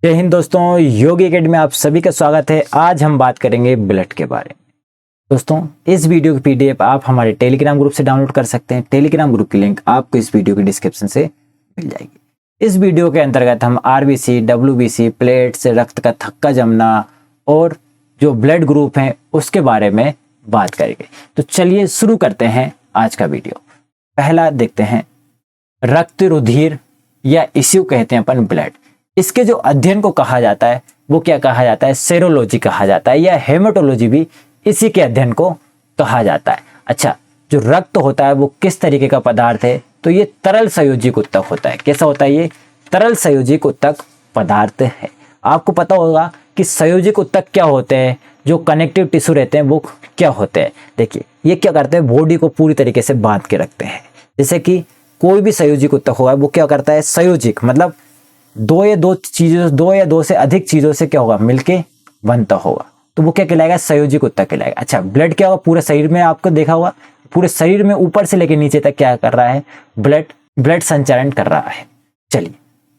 जय हिंद दोस्तों, योगी एकेडमी में आप सभी का स्वागत है। आज हम बात करेंगे ब्लड के बारे में। दोस्तों, इस वीडियो की पीडीएफ आप हमारे टेलीग्राम ग्रुप से डाउनलोड कर सकते हैं। टेलीग्राम ग्रुप की लिंक आपको इस वीडियो के डिस्क्रिप्शन से मिल जाएगी। इस वीडियो के अंतर्गत हम आरबीसी, डब्ल्यूबीसी, प्लेट्स, रक्त का थक्का जमना और जो ब्लड ग्रुप हैं उसके बारे में बात करेंगे। तो चलिए शुरू करते हैं आज का वीडियो। पहला देखते हैं, रक्त रुधिर या इसी कहते हैं अपन ब्लड। इसके जो अध्ययन को कहा जाता है वो क्या कहा जाता है? सेरोलॉजी कहा जाता है, या हेमेटोलॉजी भी इसी के अध्ययन को कहा जाता है। अच्छा, जो रक्त होता है वो किस तरीके का पदार्थ है? तो ये तरल संयोजिक उत्तक होता है। कैसा होता है? ये तरल संयोजिक उत्तक पदार्थ है। आपको पता होगा कि संयोजिक उत्तक क्या होते हैं, जो कनेक्टिव टिश्यू रहते हैं वो क्या होते हैं। देखिए, ये क्या करते हैं? बॉडी को पूरी तरीके से बांध के रखते हैं। जैसे कि कोई भी संयोजिक उत्तक होगा वो क्या करता है? संयोजिक मतलब दो या दो से अधिक चीजों से क्या होगा? मिलके बनता होगा, तो वो क्या कहलाएगा? संयोजिक उत्तक कहलाएगा। अच्छा, ब्लड क्या होगा? पूरे शरीर में आपको देखा होगा, पूरे शरीर में ऊपर से लेकर नीचे तक क्या कर रहा है? ब्लड संचरण कर रहा है। चलिए,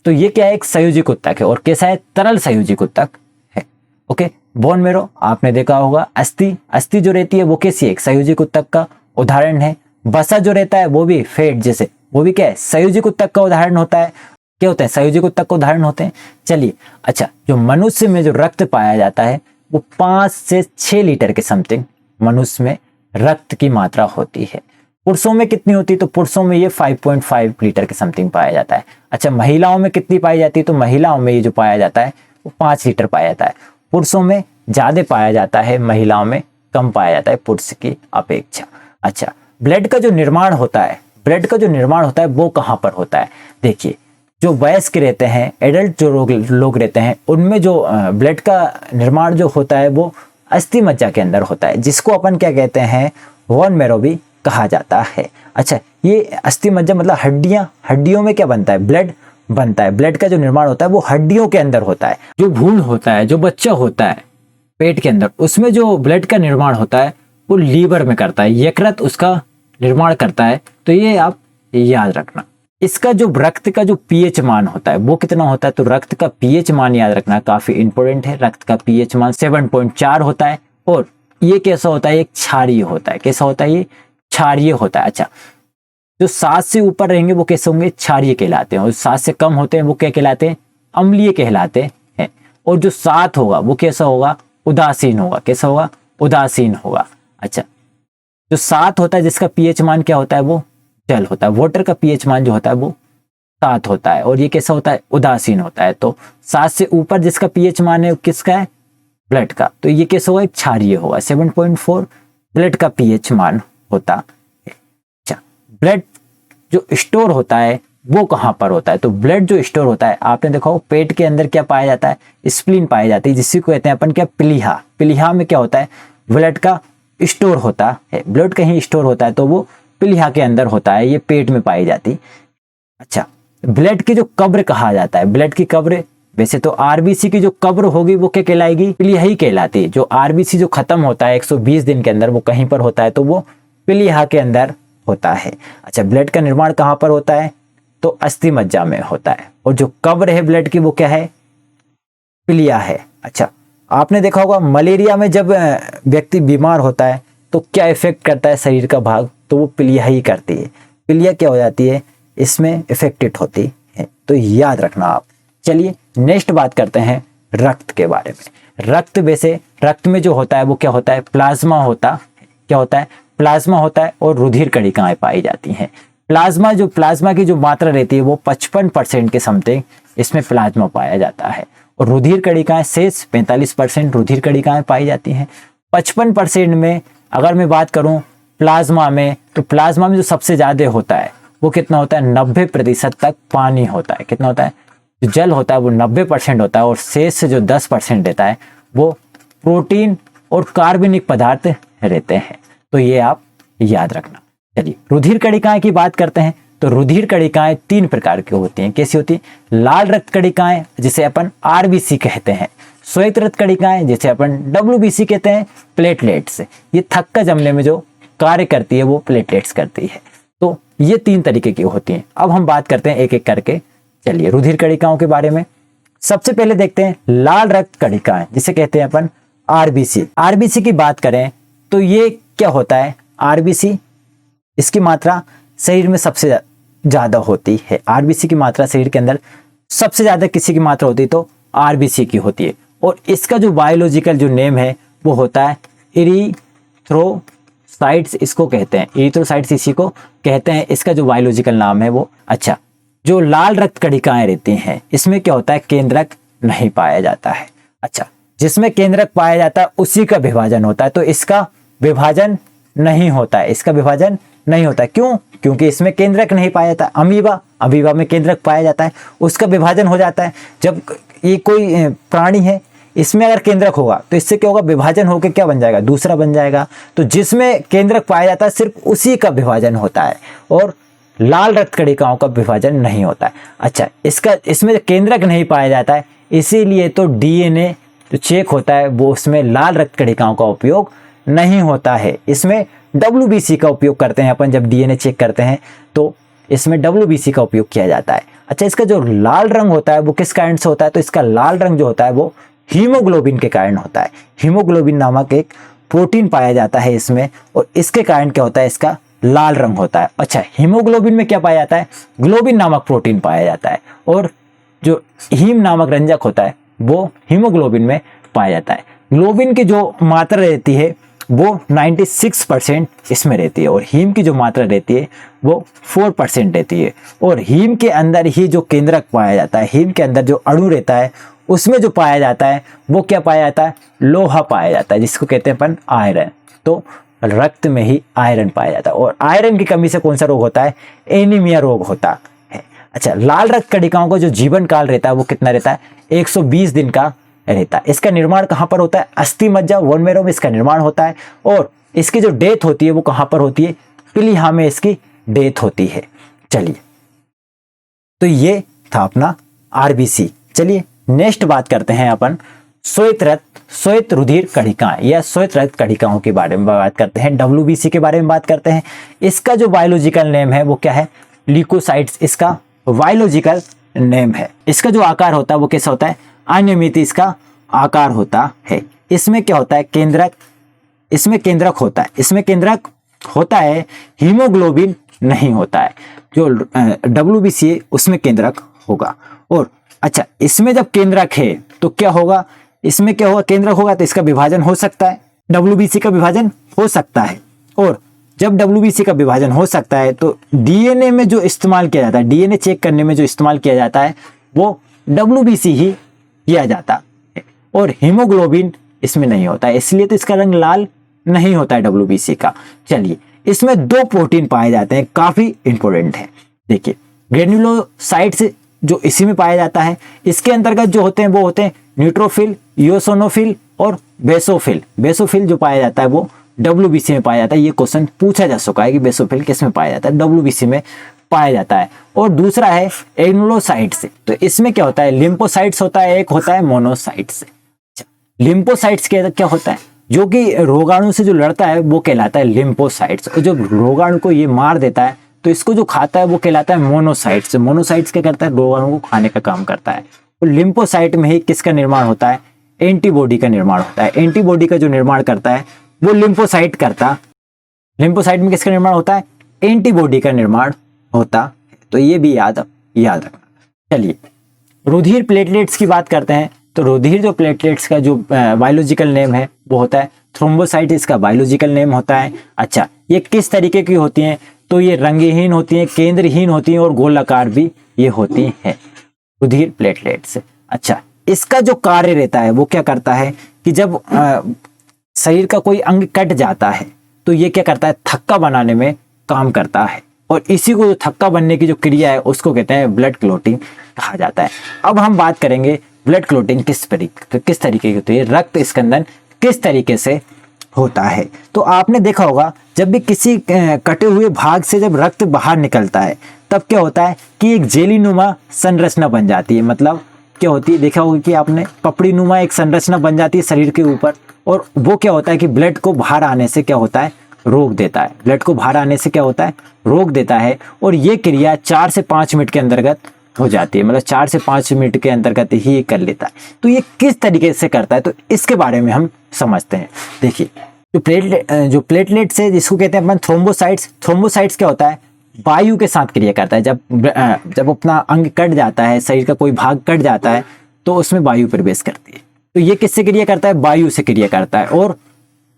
तो ये क्या है? एक संयोजिक उत्तक है। और कैसा है? तरल संयोजिक उत्तक है। ओके, बोन मेरो आपने देखा होगा। अस्थि जो रहती है वो कैसी है? एक संयोजिक उत्तक का उदाहरण है। वसा जो रहता है वो भी फैट जैसे, वो भी क्या है? संयोजिक उत्तक का उदाहरण होता है। क्या होते हैं? संयोजिक उत्तक का उदाहरण होते हैं। चलिए, अच्छा, जो मनुष्य में जो रक्त पाया जाता है वो 5 से 6 लीटर के समथिंग मनुष्य में रक्त की मात्रा होती है। पुरुषों में कितनी होती है? तो पुरुषों में ये 5.5 लीटर के समथिंग पाया जाता है। अच्छा, महिलाओं में कितनी पाई जाती है? तो महिलाओं में ये जो पाया जाता है वो 5 लीटर पाया जाता है। पुरुषों में ज्यादा पाया जाता है, महिलाओं में कम पाया जाता है पुरुष की अपेक्षा। अच्छा, ब्लड का जो निर्माण होता है वो कहाँ पर होता है? देखिए, जो वयस्क रहते हैं, एडल्ट जो लोग रहते हैं, उनमें जो ब्लड का निर्माण जो होता है वो अस्थि मज्जा के अंदर होता है, जिसको अपन क्या कहते हैं? बोन मैरो भी कहा जाता है। अच्छा, ये अस्थि मज्जा मतलब हड्डियों में क्या बनता है? ब्लड बनता है। ब्लड का जो निर्माण होता है वो हड्डियों के अंदर होता है। जो भ्रूण होता है, जो बच्चा होता है पेट के अंदर, उसमें जो ब्लड का निर्माण होता है वो लीवर में करता है, यकृत उसका निर्माण करता है। तो ये आप याद रखना। इसका जो रक्त का जो पीएच मान होता है वो कितना होता है? तो रक्त का पीएच मान याद रखना काफी इंपॉर्टेंट है। रक्त का पीएच मान 7.4 होता है। और ये कैसा होता है? एक क्षारीय होता है। कैसा होता है? ये क्षारीय होता है। अच्छा, जो 7 से ऊपर रहेंगे वो कैसे होंगे? क्षारीय कहलाते हैं। और 7 से कम होते हैं वो क्या कहलाते हैं? अम्लीय कहलाते हैं। और जो 7 होगा वो कैसा होगा? उदासीन होगा। कैसा होगा? उदासीन होगा। अच्छा, जो 7 होता है जिसका पीएच मान क्या होता है? वो जल होता है। वाटर का पीएच मान जो होता है वो 7 होता है। और ये कैसा होता है? उदासीन होता है। तो 7 से ऊपर जिसका पीएच मान है किसका है? ब्लड का। तो ये कैसा होगा? क्षारीय होगा। 7.4 ब्लड का पीएच मान होता है। अच्छा, ब्लड जो स्टोर होता है वो कहाँ पर होता है? तो ब्लड जो स्टोर होता है, आपने देखा हो पेट के अंदर क्या पाया जाता है? स्प्लीन पाई जाती है, जिसको कहते हैं अपन क्या? प्लीहा में क्या होता है? ब्लड का स्टोर होता है। ब्लड कहीं स्टोर होता है तो वो प्लीहा के अंदर होता है, ये पेट में पाई जाती। अच्छा, ब्लड की जो कब्र कहा जाता है, ब्लड की कब्र, वैसे तो आरबीसी की जो कब्र होगी वो क्या कहलाएगी? प्लीहा ही कहलाती है। जो आरबीसी जो खत्म होता है 120 दिन के अंदर वो कहीं पर होता है तो वो प्लीहा के अंदर होता है। अच्छा, ब्लड का निर्माण कहाँ पर होता है? तो अस्थि मज्जा में होता है। और जो कब्र है ब्लड की वो क्या है? प्लीहा है। अच्छा, आपने देखा होगा मलेरिया में जब व्यक्ति बीमार होता है तो क्या इफेक्ट करता है शरीर का भाग? तो वो प्लीहा ही करती है। प्लीहा क्या हो जाती है? इसमें इफेक्टेड होती है। तो याद रखना आप। चलिए, नेक्स्ट बात करते हैं रक्त के बारे में। रक्त, वैसे रक्त में जो होता है वो क्या होता है? प्लाज्मा होता है। क्या होता है? प्लाज्मा होता है। और रुधिर कणिकाएं पाई जाती हैं। प्लाज्मा की जो मात्रा रहती है वो 55% के समथिंग इसमें प्लाज्मा पाया जाता है। और रुधिर कणिकाएं शेष 45% रुधिर कणिकाएं पाई जाती हैं। 55% में अगर मैं बात करूं प्लाज्मा में, तो प्लाज्मा में जो सबसे ज्यादा होता है वो कितना होता है? 90% तक पानी होता है। कितना होता है? जो जल होता है वो 90% होता है। और शेष से जो 10% रहता है वो प्रोटीन और कार्बनिक पदार्थ रहते हैं। तो ये आप याद रखना। चलिए, रुधिर कणिकाएं की बात करते हैं। तो रुधिर कणिकाएं 3 प्रकार की होती हैं। कैसी होती है? लाल रक्त कणिकाएं जिसे अपन आरबीसी कहते हैं, श्वेत रक्त कणिकाएं जिसे अपन डब्ल्यूबीसी कहते हैं, प्लेटलेट्स, ये थक्का जमने में जो कार्य करती है वो प्लेटलेट्स करती है। तो ये 3 तरीके की होती हैं। अब हम बात करते हैं एक एक करके। चलिए, रुधिर कणिकाओं के बारे में। सबसे पहले देखते हैं लाल रक्त कणिकाएं, जिसे कहते हैं अपन आरबीसी। आरबीसी की बात करें तो ये क्या होता है, आरबीसी इसकी मात्रा शरीर में सबसे ज्यादा होती है। आरबीसी की मात्रा शरीर के अंदर सबसे ज्यादा किसी की मात्रा होती है तो आरबीसी की होती है। और इसका जो बायोलॉजिकल जो नेम है वो होता है इरिथ्रोसाइट्स, इसको कहते हैं इरिथ्रोसाइट्स, इसी को कहते हैं। इसका जो बायोलॉजिकल नाम है वो। अच्छा, जो लाल रक्त कणिकाएं रहती हैं इसमें क्या होता है, केंद्रक नहीं पाया जाता है। अच्छा, जिसमें केंद्रक पाया जाता है उसी का विभाजन होता है, तो इसका विभाजन नहीं होता है, इसका विभाजन नहीं होता है। क्यों? क्योंकि इसमें केंद्रक नहीं पाया जाता। अमीबा में केंद्रक पाया जाता है, उसका विभाजन हो जाता है। जब ये कोई प्राणी है, इसमें अगर केंद्रक होगा तो इससे क्या होगा, विभाजन होकर क्या बन जाएगा, दूसरा बन जाएगा। तो जिसमें केंद्रक पाया जाता है सिर्फ उसी का विभाजन होता है, और लाल रक्त कणिकाओं का विभाजन नहीं होता है। अच्छा, इसमें केंद्रक नहीं पाया जाता है, इसीलिए तो डीएनए जो चेक होता है वो उसमें लाल रक्त कणिकाओं का उपयोग नहीं होता है। इसमें WBC का उपयोग करते हैं अपन, जब डीएनए चेक करते हैं तो इसमें WBC का उपयोग किया जाता है। अच्छा, इसका जो लाल रंग होता है वो किस कारण से होता है, तो इसका लाल रंग जो होता है वो हीमोग्लोबिन के कारण होता है। हीमोग्लोबिन नामक एक प्रोटीन पाया जाता है इसमें, और इसके कारण क्या होता है, इसका लाल रंग होता है। अच्छा, हीमोग्लोबिन में क्या पाया जाता है, ग्लोबिन नामक प्रोटीन पाया जाता है, और जो हीम नामक रंजक होता है वो हीमोग्लोबिन में पाया जाता है। ग्लोबिन की जो मात्रा रहती है वो 96% इसमें रहती है, और हीम की जो मात्रा रहती है वो 4% रहती है। और हीम के अंदर ही जो केंद्रक पाया जाता है, हीम के अंदर जो अणु रहता है उसमें जो पाया जाता है वो क्या पाया जाता है, लोहा पाया जाता है, जिसको कहते हैं अपन आयरन। तो रक्त में ही आयरन पाया जाता है, और आयरन की कमी से कौन सा रोग होता है, एनीमिया रोग होता है। अच्छा, लाल रक्त कणिकाओं का जो जीवन काल रहता है वो कितना रहता है, 120 दिन का रहता है। इसका निर्माण कहाँ पर होता है, अस्थि मज्जा बोन मैरो में इसका निर्माण होता है, और इसकी जो डेथ होती है वो कहाँ पर होती है, प्लीहा में इसकी डेथ होती है। चलिए, तो ये था अपना आरबीसी। चलिए नेक्स्ट बात करते हैं अपन श्वेत रुधिर कणिकाएं या श्वेत रक्त कणिकाओं के बारे में बात करते हैं, WBC के बारे में बात करते हैं। इसका जो बायोलॉजिकल नेम है वो क्या है, ल्यूकोसाइट्स इसका बायोलॉजिकल नेम है। इसका जो आकार होता है वो कैसा होता है, अनियमित इसका आकार होता है। इसमें क्या होता है, केंद्रक, इसमें केंद्रक होता है, इसमें केंद्रक होता है, हीमोग्लोबिन नहीं होता है। जो WBC है उसमें केंद्रक होगा। और अच्छा, इसमें जब केंद्रक है तो क्या होगा, इसमें क्या होगा, केंद्रक होगा तो इसका विभाजन हो सकता है, WBC का विभाजन हो सकता है। और जब WBC का विभाजन हो सकता है तो डीएनए में जो इस्तेमाल किया जाता है, डीएनए चेक करने में जो इस्तेमाल किया जाता है वो WBC ही किया जाता है, और हीमोग्लोबिन इसमें नहीं होता है, इसलिए तो इसका रंग लाल नहीं होता है WBC का। चलिए, इसमें 2 प्रोटीन पाए जाते हैं, काफी इंपॉर्टेंट है। देखिए, ग्रेन्युलोसाइट्स जो इसी में पाया जाता है, इसके अंतर्गत जो होते हैं वो होते हैं न्यूट्रोफिल, इओसिनोफिल और बेसोफिल। बेसोफिल जो पाया जाता है वो WBC में पाया जाता है। ये क्वेश्चन पूछा जा चुका है कि बेसोफिल किस में पाया जाता है, WBC में पाया जाता है। और दूसरा है एग्नुलोसाइट्स, तो इसमें क्या होता है, लिम्फोसाइट्स होता है, एक होता है मोनोसाइट्स। लिम्फोसाइट्स क्या होता है, जो कि रोगाणु से जो लड़ता है वो कहलाता है लिम्फोसाइट्स, और जब रोगाणु को ये मार देता है तो इसको जो खाता है वो कहलाता है मोनोसाइट्स। मोनोसाइट्स क्या करता है, रोगाणु को खाने का काम करता है। तो लिम्फोसाइट में ही किसका निर्माण होता है, एंटीबॉडी का निर्माण होता है। एंटीबॉडी का जो निर्माण करता है वो लिम्फोसाइट करता है। लिम्फोसाइट में किसका निर्माण होता है, एंटीबॉडी का निर्माण होता है। तो ये भी याद रखना। चलिए, रुधिर प्लेटलेट्स की बात करते हैं। तो रुधिर जो प्लेटलेट्स का जो बायोलॉजिकल नेम है वो होता है थ्रोम्बोसाइट, इसका बायोलॉजिकल नेम होता है। अच्छा, ये किस तरीके की होती हैं, तो ये रंगहीन होती हैं, केंद्रहीन होती हैं, और गोलाकार भी ये होती हैं रुधिर प्लेटलेट्स। अच्छा, इसका जो कार्य रहता है वो क्या करता है कि जब शरीर का कोई अंग कट जाता है तो ये क्या करता है, थक्का बनाने में काम करता है, और इसी को थक्का बनने की जो क्रिया है उसको कहते हैं ब्लड क्लोटिंग कहा जाता है। अब हम बात करेंगे ब्लड क्लोटिंग किस तरीके की होती है, रक्त स्कंदन किस तरीके से होता है। तो आपने देखा होगा जब भी किसी कटे हुए भाग से जब रक्त बाहर निकलता है तब क्या होता है कि एक जेली नुमा संरचना बन जाती है। मतलब क्या होती है, देखा होगा कि आपने पपड़ी नुमा एक संरचना बन जाती है शरीर के ऊपर, और वो क्या होता है कि ब्लड को बाहर आने से क्या होता है, रोक देता है। ब्लड को बाहर आने से क्या होता है, रोक देता है। और ये क्रिया 4 से 5 मिनट के अंतर्गत हो जाती है, मतलब 4 से 5 मिनट के अंतर्गत ही कर लेता है। तो ये किस तरीके से करता है, तो इसके बारे में हम समझते हैं। देखिए, जो प्लेटलेट्स है जिसको कहते हैं अपन थ्रोम्बोसाइट्स। थ्रोम्बोसाइट्स क्या होता है, वायु के साथ क्रिया करता है। जब अपना अंग कट जाता है, शरीर का कोई भाग कट जाता है, तो उसमें वायु प्रवेश करती है। तो ये किससे क्रिया करता है, वायु से क्रिया करता है। और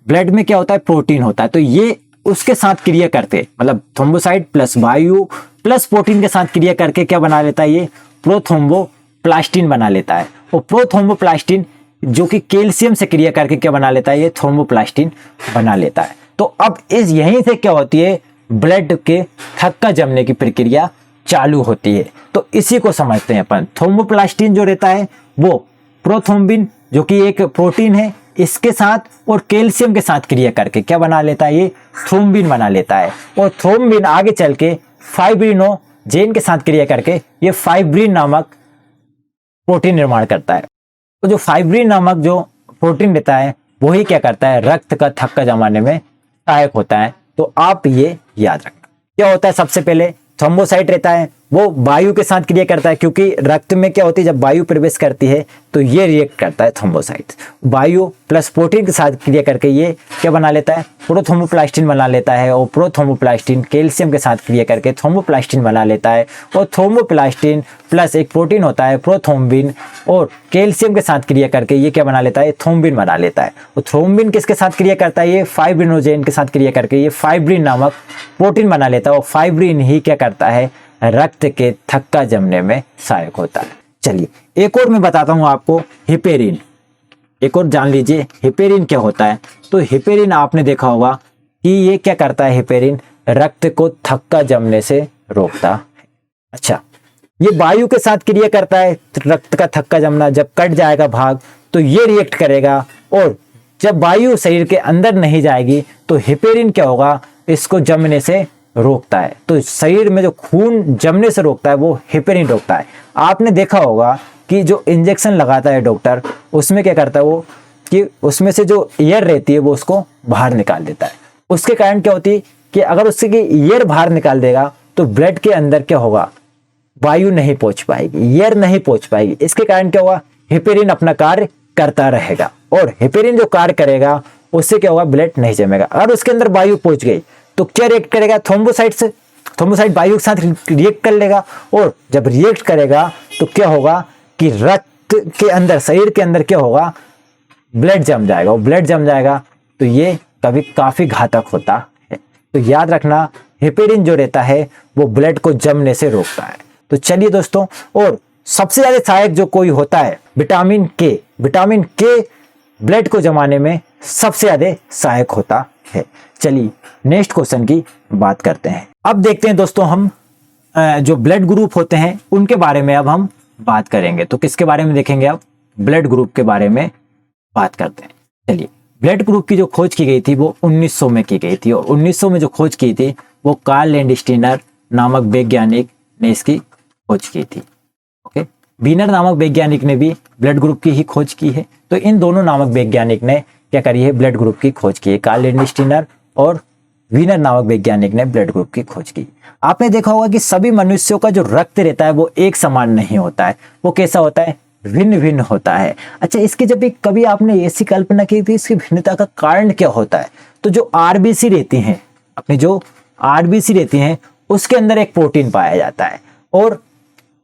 ब्लड में क्या होता है, प्रोटीन होता है, तो ये उसके साथ क्रिया करते, मतलब थ्रोम्बोसाइट प्लस वायु प्लस प्रोटीन के साथ क्रिया करके क्या बना लेता है, ये प्रोथ्रोम्बोप्लास्टिन बना लेता है। और प्रोथ्रोम्बोप्लास्टिन जो कि कैल्शियम से क्रिया करके क्या बना लेता है, ये थ्रोम्बोप्लास्टिन बना लेता है। तो अब इस यहीं से क्या होती है, ब्लड के थक्का जमने की प्रक्रिया चालू होती है। तो इसी को समझते हैं अपन। थ्रोम्बोप्लास्टिन जो रहता है वो प्रोथ्रोम्बिन जो कि एक प्रोटीन है, इसके साथ और कैल्शियम के साथ क्रिया करके क्या बना लेता है, ये थ्रोम्बिन बना लेता है। और थ्रोम्बिन आगे चल के फाइब्रिनोजेन के साथ क्रिया करके ये फाइब्रिन नामक प्रोटीन निर्माण करता है। तो जो फाइब्रिन नामक जो प्रोटीन रहता है वही क्या करता है, रक्त का थक्का जमाने में सहायक होता है। तो आप ये याद रखना। क्या होता है, सबसे पहले थ्रोम्बोसाइट रहता है, वो वायु के साथ क्रिया करता है, क्योंकि रक्त में क्या होती है, जब वायु प्रवेश करती है तो ये रिएक्ट करता है थ्रोम्बोसाइट। वायु प्लस प्रोटीन के साथ क्रिया करके ये क्या बना लेता है, प्रोथ्रोम्बोप्लास्टिन बना लेता है। और प्रोथ्रोम्बोप्लास्टिन कैल्शियम के साथ क्रिया करके थ्रोम्बोप्लास्टिन बना लेता है। और थ्रोम्बोप्लास्टिन प्लस एक प्रोटीन होता है प्रोथ्रोम्बिन, और कैल्शियम के साथ क्रिया करके ये क्या बना लेता है, थ्रोम्बिन बना लेता है। और थ्रोम्बिन किसके साथ क्रिया करता है, ये फाइब्रिनोजेन के साथ क्रिया करके ये फाइब्रिन नामक प्रोटीन बना लेता है। और फाइब्रिन ही क्या करता है, रक्त के थक्का जमने में सहायक होता है। चलिए एक और मैं बताता हूं आपको, हिपेरिन। एक और जान लीजिए हिपेरिन क्या होता है। तो हिपेरिन आपने देखा होगा कि ये क्या करता है, हिपेरिन रक्त को थक्का जमने से रोकता है। अच्छा, ये वायु के साथ क्रिया करता है, रक्त का थक्का जमना। जब कट जाएगा भाग तो ये रिएक्ट करेगा, और जब वायु शरीर के अंदर नहीं जाएगी तो हिपेरिन क्या होगा, इसको जमने से रोकता है। तो शरीर में जो खून जमने से रोकता है वो हिपेरिन रोकता है। आपने देखा होगा कि जो इंजेक्शन लगाता है डॉक्टर, उसमें क्या करता है वो, कि उसमें से जो एयर रहती है वो उसको बाहर निकाल देता है। उसके कारण क्या होती है कि अगर उससे कि एयर बाहर निकाल देगा तो ब्लड के अंदर क्या होगा, वायु नहीं पहुंच पाएगी, एयर नहीं पहुंच पाएगी। इसके कारण क्या होगा, हिपेरिन अपना कार्य करता रहेगा। और हिपेरिन जो कार्य करेगा उससे क्या होगा, ब्लड नहीं जमेगा। अगर उसके अंदर वायु पहुंच गई तो क्या रिएक्ट करेगा, थ्रोम्बोसाइट से, थ्रोम्बोसाइट वायु के साथ रिएक्ट कर लेगा। और जब रिएक्ट करेगा तो क्या होगा कि रक्त के अंदर, शरीर के अंदर क्या होगा, ब्लड जम जाएगा। और ब्लड जम जाएगा तो ये कभी काफी घातक होता है। तो याद रखना, हिपेरिन जो रहता है वो ब्लड को जमने से रोकता है। तो चलिए दोस्तों, और सबसे ज्यादा सहायक जो कोई होता है, विटामिन के। विटामिन के ब्लड को जमाने में सबसे ज्यादा सहायक होता है। चलिए नेक्स्ट क्वेश्चन की बात करते हैं। अब देखते हैं दोस्तों, हम जो ब्लड ग्रुप होते हैं उनके बारे में अब हम बात करेंगे। तो किसके बारे में देखेंगे, अब ब्लड ग्रुप के बारे में बात करते हैं। चलिए, ब्लड ग्रुप की जो खोज की गई थी वो 1900 में की गई थी। और 1900 में जो खोज की थी वो कार्ल लैंडस्टीनर नामक वैज्ञानिक ने इसकी खोज की थी। ओके, वीनर नामक वैज्ञानिक ने भी ब्लड ग्रुप की ही खोज की है। तो इन दोनों नामक वैज्ञानिक ने क्या करी है, ब्लड ग्रुप की खोज की है। कार्ल लैंडस्टीनर और वीनर नामक वैज्ञानिक ने ब्लड ग्रुप की खोज की। आपने देखा होगा कि सभी मनुष्यों का जो रक्त रहता है वो एक समान नहीं होता है, वो कैसा होता है, भिन्न भिन्न होता है। अच्छा, इसकी जब भी कभी आपने ऐसी कल्पना की थी इसकी भिन्नता का कारण क्या होता है, तो जो आरबीसी रहती हैं, अपनी जो आरबीसी रहती हैं उसके अंदर एक प्रोटीन पाया जाता है। और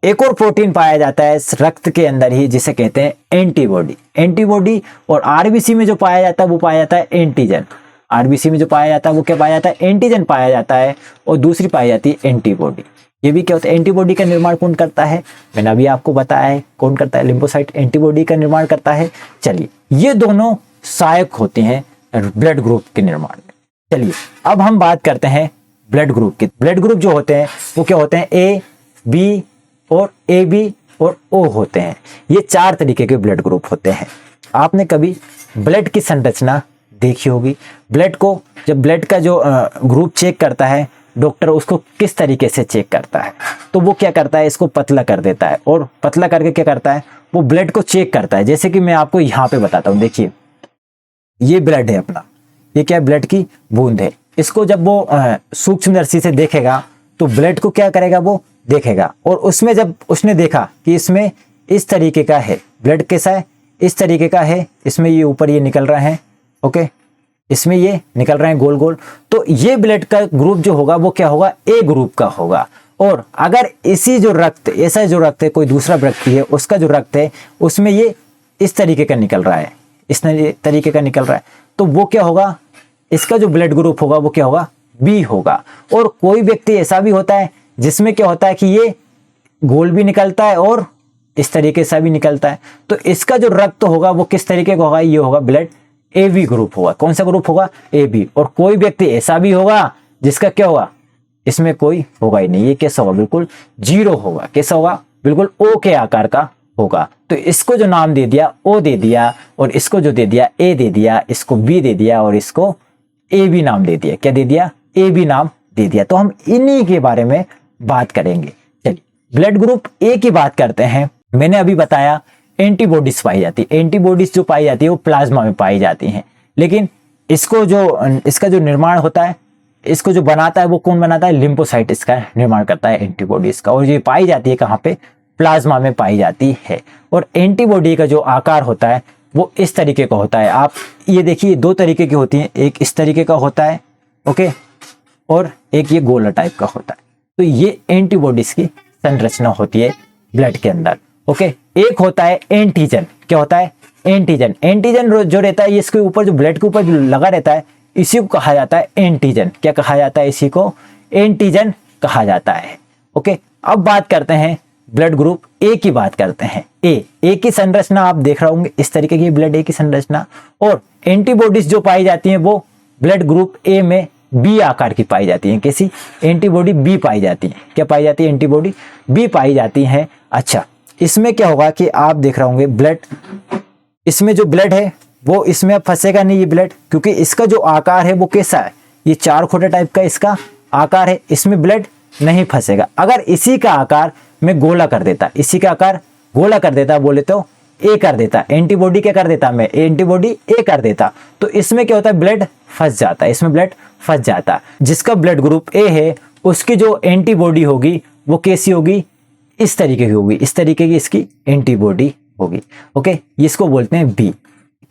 एक और प्रोटीन पाया जाता है इस रक्त के अंदर ही, जिसे कहते हैं एंटीबॉडी। एंटीबॉडी, और आरबीसी में जो पाया जाता है वो पाया जाता है एंटीजन। आरबीसी में जो पाया जाता है वो क्या पाया जाता है, एंटीजन पाया जाता है। और दूसरी पाई जाती है एंटीबॉडी। ये भी क्या होता है, एंटीबॉडी का निर्माण कौन करता है, मैंने अभी आपको बताया है कौन करता है, लिम्फोसाइट एंटीबॉडी का निर्माण करता है। चलिए, ये दोनों सहायक होते हैं ब्लड ग्रुप के निर्माण में। चलिए अब हम बात करते हैं ब्लड ग्रुप की। ब्लड ग्रुप जो होते हैं वो क्या होते हैं, ए, बी और ए बी और ओ होते हैं। ये 4 तरीके के ब्लड ग्रुप होते हैं। आपने कभी ब्लड की संरचना देखी होगी। ब्लड को, जब ब्लड का जो ग्रुप चेक करता है डॉक्टर, उसको किस तरीके से चेक करता है, तो वो क्या करता है, इसको पतला कर देता है। और पतला करके क्या करता है, वो ब्लड को चेक करता है। जैसे कि मैं आपको यहाँ पे बताता हूँ, देखिए ये ब्लड है अपना, ये क्या है, ब्लड की बूंद है। इसको जब वो सूक्ष्मदर्शी से देखेगा तो ब्लड को क्या करेगा, वो देखेगा और उसमें जब उसने देखा कि इसमें इस तरीके का है, ब्लड कैसा है, इस तरीके का है, इसमें ये ऊपर ये निकल रहे हैं, ओके, इसमें ये निकल रहे हैं गोल गोल, तो ये ब्लड का ग्रुप जो होगा वो क्या होगा, ए ग्रुप का होगा। और अगर इसी जो रक्त, ऐसा जो रक्त है, कोई दूसरा व्यक्ति है उसका जो रक्त है उसमें ये इस तरीके का निकल रहा है, इस तरीके का निकल रहा है, तो वो क्या होगा, इसका जो ब्लड ग्रुप होगा वो क्या होगा, बी होगा। और कोई व्यक्ति ऐसा भी होता है जिसमें क्या होता है कि ये गोल भी निकलता है और इस तरीके से भी निकलता है, तो इसका जो रक्त होगा वो किस तरीके का होगा, ये होगा ब्लड ए बी ग्रुप होगा। कौन सा ग्रुप होगा, ए बी। और कोई व्यक्ति ऐसा भी होगा जिसका क्या होगा, इसमें कोई होगा ही नहीं, ये कैसा होगा, बिल्कुल जीरो होगा। कैसा होगा, बिल्कुल ओ के आकार का होगा। तो इसको जो नाम दे दिया ओ दे दिया, और इसको जो दे दिया ए दे दिया, इसको बी दे दिया और इसको ए बी नाम दे दिया। क्या दे दिया, ए बी नाम दे दिया। तो हम इन्हीं के बारे में बात करेंगे। चलिए ब्लड ग्रुप ए की बात करते हैं। मैंने अभी बताया एंटीबॉडीज पाई जाती है, एंटीबॉडीज जो पाई जाती है वो प्लाज्मा में पाई जाती हैं, लेकिन इसको जो इसका जो निर्माण होता है, इसको जो बनाता है वो कौन बनाता है, लिम्फोसाइट इसका निर्माण करता है एंटीबॉडीज का। और ये पाई जाती है कहाँ पे, प्लाज्मा में पाई जाती है। और एंटीबॉडी का जो आकार होता है वो इस तरीके का होता है। आप ये देखिए, दो तरीके की होती है, एक इस तरीके का होता है, ओके, और एक ये गोला टाइप का होता है। तो ये एंटीबॉडीज की संरचना होती है ब्लड के अंदर, ओके। एक होता है एंटीजन। क्या होता है, एंटीजन। एंटीजन जो रहता है, इसके ऊपर जो ब्लड के ऊपर जो लगा रहता है, इसी को कहा जाता है एंटीजन। क्या कहा जाता है, इसी को एंटीजन कहा जाता है, ओके। अब बात करते हैं ब्लड ग्रुप ए की बात करते हैं। ए की संरचना आप देख रहे होंगे, इस तरीके की ब्लड ए की संरचना। और एंटीबॉडीज जो पाई जाती हैं वो ब्लड ग्रुप ए में बी आकार की पाई जाती हैं। कैसी, एंटीबॉडी बी पाई जाती है। क्या पाई जाती है, एंटीबॉडी बी पाई जाती है। अच्छा, इसमें क्या होगा कि आप देख रहे होंगे ब्लड, इसमें जो ब्लड है वो इसमें अब फंसेगा नहीं ये ब्लड, क्योंकि इसका जो आकार है वो कैसा है, ये चार खोटे टाइप का इसका आकार है, इसमें ब्लड नहीं फंसेगा। अगर इसी का आकार मैं गोला कर देता, इसी का आकार गोला कर देता, बोले तो ए कर देता, एंटीबॉडी क्या कर देता, मैं एंटीबॉडी ए कर देता, तो इसमें क्या होता है, ब्लड फंस जाता है, इसमें ब्लड फंस जाता है। जिसका ब्लड ग्रुप ए है उसकी जो एंटीबॉडी होगी वो कैसी होगी, इस तरीके की होगी, इस तरीके की इसकी एंटीबॉडी होगी, ओके। इसको बोलते हैं बी।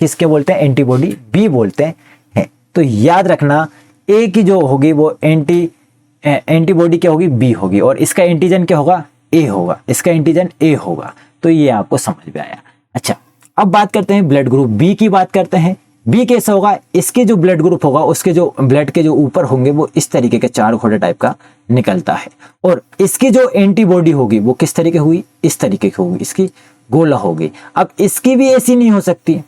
किसके बोलते हैं, एंटीबॉडी बी बोलते हैं। तो याद रखना, ए की जो होगी वो एंटीबॉडी क्या होगी, बी होगी, और इसका एंटीजन क्या होगा, ए होगा, इसका एंटीजन ए होगा। तो ये आपको समझ में आया। अच्छा, अब बात करते हैं ब्लड ग्रुप बी की बात करते हैं। बी कैसा होगा, इसके जो ब्लड ग्रुप होगा उसके जो ब्लड के जो ऊपर होंगे वो इस तरीके के चार खोटे टाइप का निकलता है। और इसकी जो एंटीबॉडी होगी वो किस तरीके हुई, इस तरीके की होगी, इसकी गोला होगी। अब इसकी भी ऐसी नहीं हो सकती,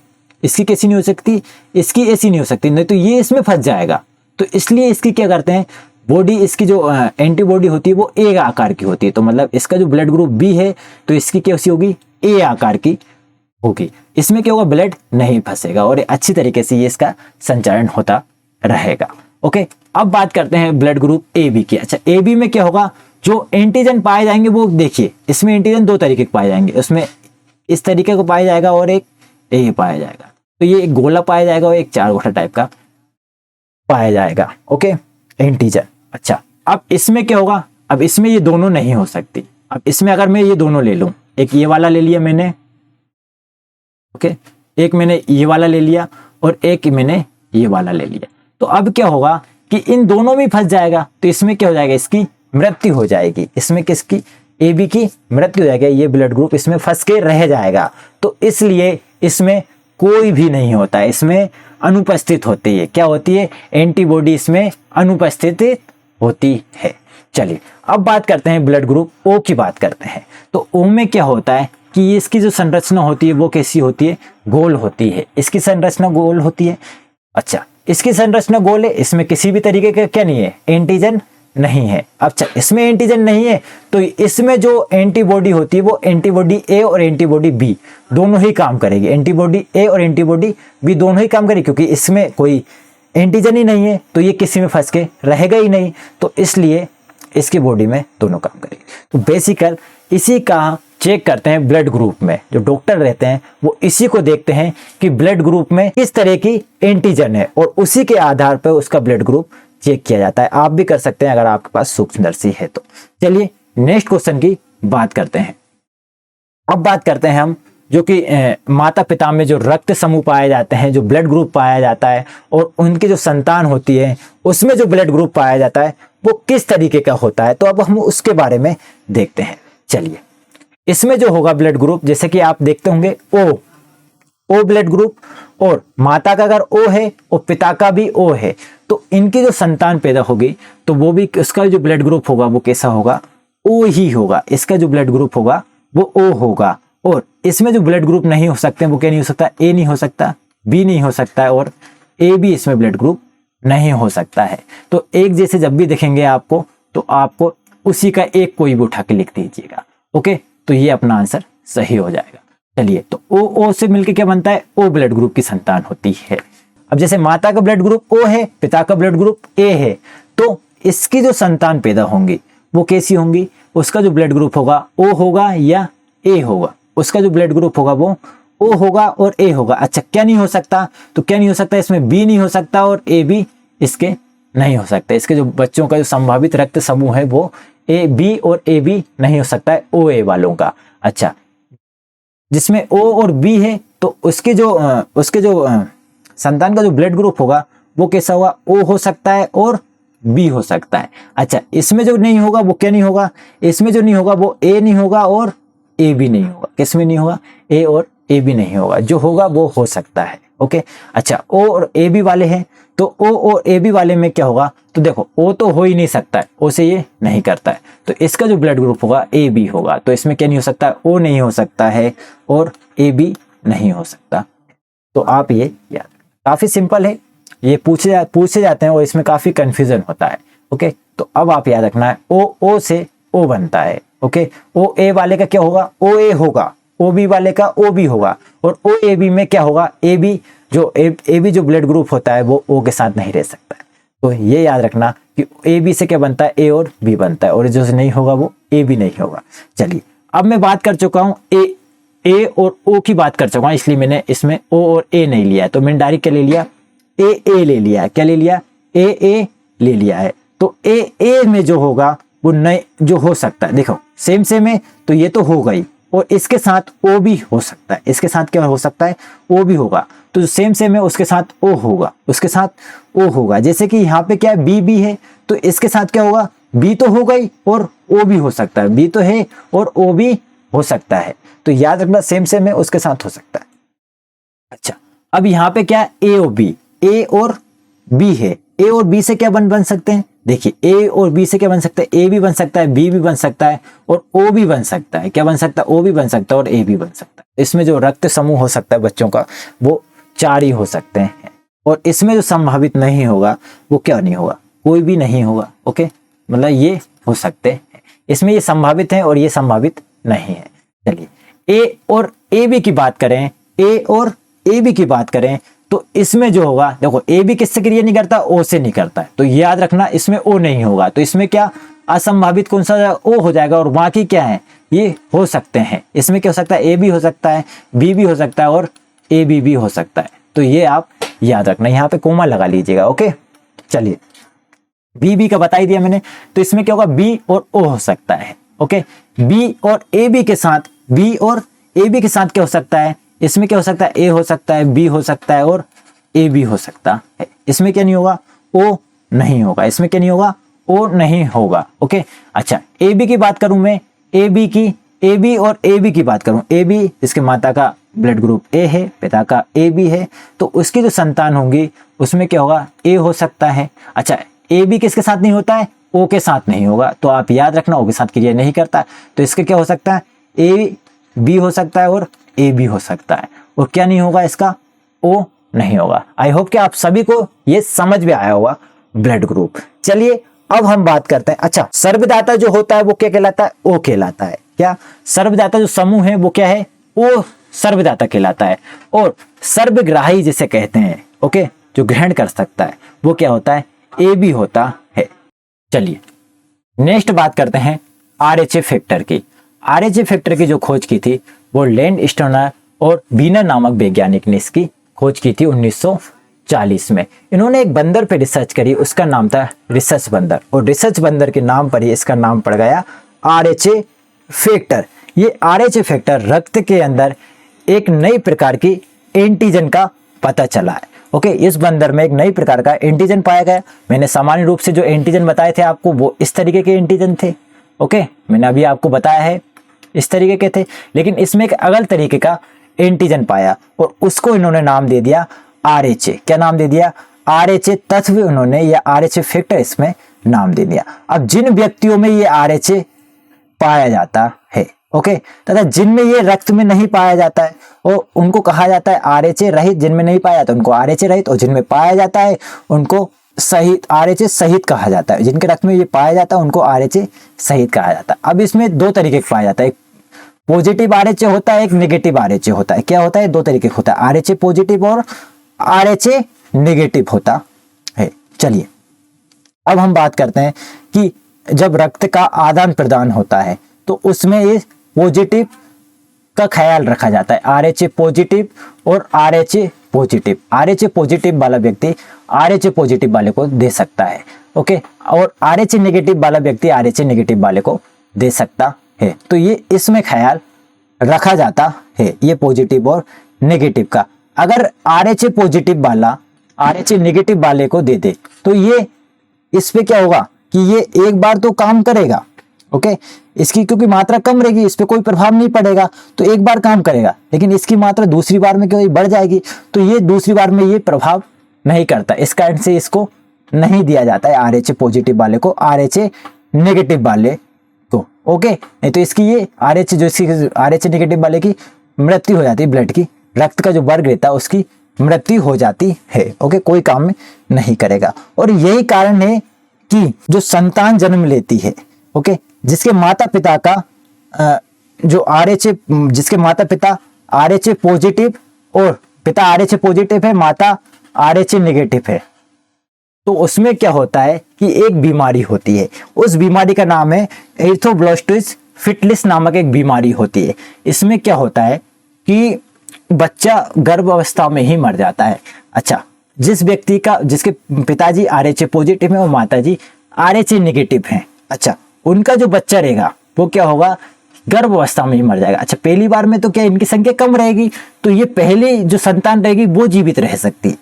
इसकी कैसी नहीं हो सकती, इसकी ऐसी नहीं हो सकती, नहीं तो ये इसमें फंस जाएगा। तो इसलिए इसकी क्या करते हैं, बॉडी, इसकी जो एंटीबॉडी होती है वो ए आकार की होती है। तो मतलब इसका जो ब्लड ग्रुप बी है तो इसकी कैसी होगी, ए आकार की होगी। इसमें क्या होगा, ब्लड नहीं फंसेगा और अच्छी तरीके से ये इसका संचालन होता रहेगा, ओके। अब बात करते हैं ब्लड ग्रुप ए बी की। अच्छा, ए बी में क्या होगा, जो एंटीजन पाए जाएंगे वो देखिए, इसमें एंटीजन दो तरीके के पाए जाएंगे, उसमें इस तरीके को पाया जाएगा और एक ए पाया जाएगा। तो ये एक गोला पाया जाएगा और एक चार गोला टाइप का पाया जाएगा, ओके, एंटीजन। अच्छा, अब इसमें क्या होगा, अब इसमें ये दोनों नहीं हो सकती। अब इसमें अगर मैं ये दोनों ले लूं, एक ये वाला ले लिया मैंने, ओके, एक मैंने ये वाला ले लिया और एक मैंने ये वाला ले लिया, तो अब क्या होगा कि इन दोनों में फंस जाएगा। तो इसमें क्या हो जाएगा, इसकी मृत्यु हो जाएगी। इसमें किसकी, ए बी की मृत्यु हो जाएगी, ये ब्लड ग्रुप इसमें फंस के रह जाएगा। तो इसलिए इसमें कोई भी नहीं होता है, इसमें अनुपस्थित होती है। क्या होती है, एंटीबॉडी इसमें अनुपस्थित होती है। चलिए अब बात करते हैं ब्लड ग्रुप ओ की बात करते हैं। तो ओ में क्या होता है कि इसकी जो संरचना होती है वो कैसी होती है, गोल होती है। इसकी संरचना गोल होती है। अच्छा, इसकी संरचना गोल है, इसमें किसी भी तरीके का क्या नहीं है, एंटीजन नहीं है। अच्छा, इसमें एंटीजन नहीं है तो इसमें जो एंटीबॉडी होती है वो एंटीबॉडी ए और एंटीबॉडी बी दोनों ही काम करेगी। एंटीबॉडी ए और एंटीबॉडी बी दोनों ही काम करेगी, क्योंकि इसमें कोई एंटीजन ही नहीं है तो ये किसी में फंस के रहेगा ही नहीं, तो इसलिए इसकी बॉडी में दोनों काम करेगी। तो बेसिकल इसी का चेक करते हैं ब्लड ग्रुप में। जो डॉक्टर रहते हैं वो इसी को देखते हैं कि ब्लड ग्रुप में किस तरह की एंटीजन है और उसी के आधार पर उसका ब्लड ग्रुप चेक किया जाता है। आप भी कर सकते हैं अगर आपके पास सूक्ष्मदर्शी है तो। चलिए नेक्स्ट क्वेश्चन की बात करते हैं। अब बात करते हैं हम जो कि माता पिता में जो रक्त समूह पाए जाते हैं, जो ब्लड ग्रुप पाया जाता है, और उनकी जो संतान होती है उसमें जो ब्लड ग्रुप पाया जाता है वो किस तरीके का होता है। तो अब हम उसके बारे में देखते हैं। चलिए, इसमें जो होगा ब्लड ग्रुप, जैसे कि आप देखते होंगे ओ ब्लड ग्रुप, और माता का अगर ओ है और पिता का भी ओ है, तो इनकी जो संतान पैदा होगी तो वो भी, उसका जो ब्लड ग्रुप होगा वो कैसा होगा, ओ ही होगा। इसका जो ब्लड ग्रुप होगा वो ओ होगा। और इसमें जो ब्लड ग्रुप नहीं हो सकते वो क्या नहीं हो सकता, ए नहीं हो सकता, बी नहीं हो सकता है, और ए भी इसमें ब्लड ग्रुप नहीं हो सकता है। तो एक जैसे जब भी देखेंगे आपको, तो आपको उसी का एक कोई भी उठा के लिख दीजिएगा। ओके, तो ये अपना आंसर सही हो जाएगा। चलिए, तो ओ से मिलके क्या बनता है, ओ ब्लड ग्रुप की संतान होती है। अब जैसे माता का ब्लड ग्रुप ओ है, पिता का ब्लड ग्रुप ए है, तो इसकी जो संतान पैदा होंगी वो कैसी होंगी, उसका जो ब्लड ग्रुप होगा ओ होगा या ए होगा। उसका जो ब्लड ग्रुप होगा वो ओ होगा और ए होगा। अच्छा, क्या नहीं हो सकता, तो क्या नहीं हो सकता, इसमें बी नहीं हो सकता और ए भी इसके नहीं हो सकता। इसके जो बच्चों का जो संभावित रक्त समूह है वो ए बी और ए बी नहीं हो सकता है ओ ए वालों का। अच्छा, जिसमें ओ और बी है तो उसके जो संतान का जो ब्लड ग्रुप होगा वो कैसा होगा, ओ हो सकता है और बी हो सकता है। अच्छा, इसमें जो नहीं होगा वो क्या नहीं होगा, इसमें जो नहीं होगा वो ए नहीं होगा और ए भी नहीं होगा। किसमें नहीं होगा, ए और ए भी नहीं होगा। जो होगा वो हो सकता है। ओके, अच्छा, ओ और ए बी वाले हैं, तो ओ और ए बी वाले में क्या होगा, तो देखो ओ तो हो ही नहीं सकता है, ओ से ये नहीं करता है, तो इसका जो ब्लड ग्रुप होगा ए बी होगा। तो इसमें क्या नहीं हो सकता, ओ नहीं हो सकता है और ए बी नहीं हो सकता। तो आप ये याद, काफी सिंपल है, ये पूछे जाते हैं और इसमें काफी कंफ्यूजन होता है। ओके, तो अब आप याद रखना है ओ से ओ बनता है। ओके, ओ ए वाले का क्या होगा, ओ ए होगा, ओ बी वाले का ओ बी होगा, और ओ ए बी में क्या होगा, ए बी जो ब्लड ग्रुप होता है वो ओ के साथ नहीं रह सकता है। तो ये याद रखना कि ए बी से क्या बनता है, ए और बी बनता है, और जो नहीं होगा वो ए बी नहीं होगा। चलिए, अब मैं बात कर चुका हूँ ए और ओ की बात कर चुका हूँ, इसलिए मैंने इसमें ओ और ए नहीं लिया है। तो मैंने डायरेक्ट क्या ले लिया, ए ले लिया है। क्या ले लिया, ए ले लिया है। तो ए में जो होगा वो नए जो हो सकता है, देखो सेम है, तो ये तो हो गई, और इसके साथ ओ भी हो सकता है। इसके साथ क्या हो सकता है, ओ भी होगा। तो जो सेम है उसके साथ ओ होगा, उसके साथ ओ होगा। जैसे कि यहाँ पे क्या है, बी है, तो इसके साथ क्या होगा, बी तो हो गई और ओ भी हो सकता है, बी तो है और ओ भी हो सकता है। तो याद रखना सेम है, उसके साथ हो सकता है। अच्छा, अब यहाँ पे क्या है, ए और बी, ए और बी है, ए और बी से क्या बन सकते हैं, देखिए ए और बी से क्या बन सकता है, ए भी बन सकता है, बी भी बन सकता है और ओ भी बन सकता है। क्या बन सकता है, ओ भी बन सकता है और ए भी बन सकता है। इसमें जो रक्त समूह हो सकता है बच्चों का वो 4 ही हो सकते हैं, और इसमें जो संभावित नहीं होगा वो क्या नहीं होगा, कोई भी नहीं होगा। ओके, मतलब ये हो सकते हैं, इसमें ये संभावित है और ये संभावित नहीं है। चलिए, ए और ए बी की बात करें, ए और ए बी की बात करें, तो इसमें जो होगा, देखो ए बी किससे क्रिया नहीं करता, ओ से नहीं करता है, तो याद रखना इसमें ओ नहीं होगा। तो इसमें क्या असंभावित कौन सा ओ हो जाएगा, और बाकी क्या है, ये हो सकते हैं। इसमें क्या हो सकता है, ए भी हो सकता है, बी भी हो सकता है और ए बी भी हो सकता है। तो ये आप याद रखना, यहाँ पे कोमा लगा लीजिएगा। ओके, चलिए, बी का बता ही दिया मैंने, तो इसमें क्या होगा, बी और ओ हो सकता है। ओके, बी और ए बी के साथ, बी और ए बी के साथ क्या हो सकता है, इसमें क्या हो सकता है, ए हो सकता है, बी हो सकता है और ए बी हो सकता है। इसमें क्या नहीं होगा, ओ नहीं होगा। इसमें क्या नहीं होगा, ओ नहीं होगा। ओके, अच्छा, ए बी की बात करूं मैं, ए बी और ए बी की बात करूं, ए बी इसके माता का ब्लड ग्रुप ए है, पिता का ए बी है, तो उसकी जो संतान होंगी उसमें क्या होगा, ए हो सकता है। अच्छा, ए बी किसके साथ नहीं होता है, ओ के साथ नहीं होगा। तो आप याद रखना ओ के साथ क्रिया नहीं करता, तो इसके क्या हो सकता है, ए बी हो सकता है और ए भी हो सकता है, और क्या नहीं होगा, इसका ओ नहीं होगा। आई होप कि आप सभी को ये समझ में आया होगा ब्लड ग्रुप। चलिए, अब हम बात करते हैं, अच्छा, सर्वदाता जो होता है वो क्या कहलाता है, ओ कहलाता है। क्या सर्वदाता जो समूह है वो क्या है, ओ सर्वदाता कहलाता है। और सर्वग्राही जिसे कहते हैं, ओके, जो ग्रहण कर सकता है वो क्या होता है, ए बी होता है। चलिए, नेक्स्ट बात करते हैं आरएचए फैक्टर की। आरएचए फैक्टर की जो खोज की थी वो लैंड स्टोनर और बीनर नामक वैज्ञानिक ने इसकी खोज की थी 1940 में। इन्होंने एक बंदर पे रिसर्च करी, उसका नाम था रिसर्च बंदर, और रिसर्च बंदर के नाम पर ही इसका नाम पड़ गया RH फैक्टर। ये RH फैक्टर रक्त के अंदर एक नई प्रकार की एंटीजन का पता चला है। ओके, इस बंदर में एक नई प्रकार का एंटीजन पाया गया। मैंने सामान्य रूप से जो एंटीजन बताए थे आपको वो इस तरीके के एंटीजन थे। ओके, मैंने अभी आपको बताया है इस तरीके के थे, लेकिन इसमें एक अलग तरीके का एंटीजन पाया और उसको इन्होंने नाम दे दिया RH। क्या नाम दे दिया? RH तत्व उन्होंने या RH फैक्टर इसमें नाम दे दिया। अब जिन व्यक्तियों में ये RH पाया जाता है, ओके, तथा जिनमें ये रक्त में नहीं पाया जाता है और उनको कहा जाता है RH रहित। जिनमें नहीं पाया जाता उनको RH रहित, और जिनमें पाया जाता है उनको सहित, RH सहित कहा जाता है। जिनके रक्त में ये पाया जाता है उनको RH सहित कहा जाता है। अब इसमें दो तरीके का पाया जाता है, एक पॉजिटिव RH होता है, एक नेगेटिव RH होता है। क्या होता है? दो तरीके का होता है, RH पॉजिटिव और RH नेगेटिव होता है। चलिए अब हम बात करते हैं कि जब रक्त का आदान प्रदान होता है तो उसमें ये पॉजिटिव का ख्याल रखा जाता है, RH पॉजिटिव और RH पॉजिटिव। RH पॉजिटिव वाला व्यक्ति RH पॉजिटिव वाले को दे सकता है, ओके, और RH नेगेटिव वाला व्यक्ति RH नेगेटिव वाले को दे सकता है। तो ये इसमें ख्याल रखा जाता है, ये पॉजिटिव और नेगेटिव का। अगर RH पॉजिटिव वाला RH नेगेटिव वाले को दे दे तो ये इस पे क्या होगा कि ये एक बार तो काम करेगा, ओके, इसकी क्योंकि मात्रा कम रहेगी इस पे कोई प्रभाव नहीं पड़ेगा तो एक बार काम करेगा, लेकिन इसकी मात्रा दूसरी बार में क्यों बढ़ जाएगी तो ये दूसरी बार में ये प्रभाव नहीं करता। इस कारण से इसको नहीं दिया जाता है RH पॉजिटिव वाले को RH नेगेटिव वाले को, ओके। नहीं तो इसकी ये RH जो इसकी RH नेगेटिव वाले की मृत्यु हो जाती है, ब्लड की, रक्त का जो वर्ग रहता है उसकी मृत्यु हो जाती है, ओके, कोई काम में नहीं करेगा। और यही कारण है कि जो संतान जन्म लेती है, ओके, जिसके माता पिता का जो RH, जिसके माता पिता RH पॉजिटिव और पिता RH पॉजिटिव है, माता RH नेगेटिव है, तो उसमें क्या होता है कि एक बीमारी होती है। उस बीमारी का नाम है एरिथ्रोब्लास्टोसिस फिटलिस नामक एक बीमारी होती है। इसमें क्या होता है कि बच्चा गर्भ अवस्था में ही मर जाता है। अच्छा, जिस व्यक्ति का, जिसके पिताजी RH पॉजिटिव है और माताजी RH नेगेटिव हैं, अच्छा, उनका जो बच्चा रहेगा वो क्या होगा? गर्भ अवस्था में ही मर जाएगा। अच्छा, पहली बार में तो क्या इनकी संख्या कम रहेगी, तो ये पहली जो संतान रहेगी वो जीवित रह सकती है,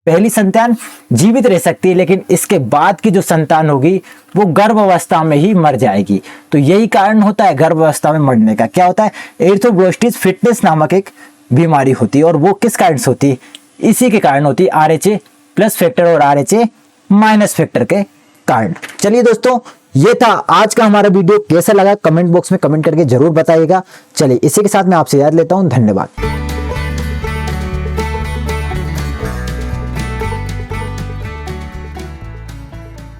पहली संतान जीवित रह सकती है, लेकिन इसके बाद की जो संतान होगी वो गर्भ अवस्था में ही मर जाएगी। तो यही कारण होता है गर्भ अवस्था में मरने का। क्या होता है? एरिथ्रोब्लास्टोसिस फिटलिस नामक एक बीमारी होती है, और वो किस कारण से होती है? इसी के कारण होती है, RH प्लस फैक्टर और RH माइनस फैक्टर के कारण। चलिए दोस्तों, ये था आज का हमारा वीडियो। कैसा लगा कमेंट बॉक्स में कमेंट करके जरूर बताइएगा। चलिए इसी के साथ मैं आपसे याद लेता हूं, धन्यवाद।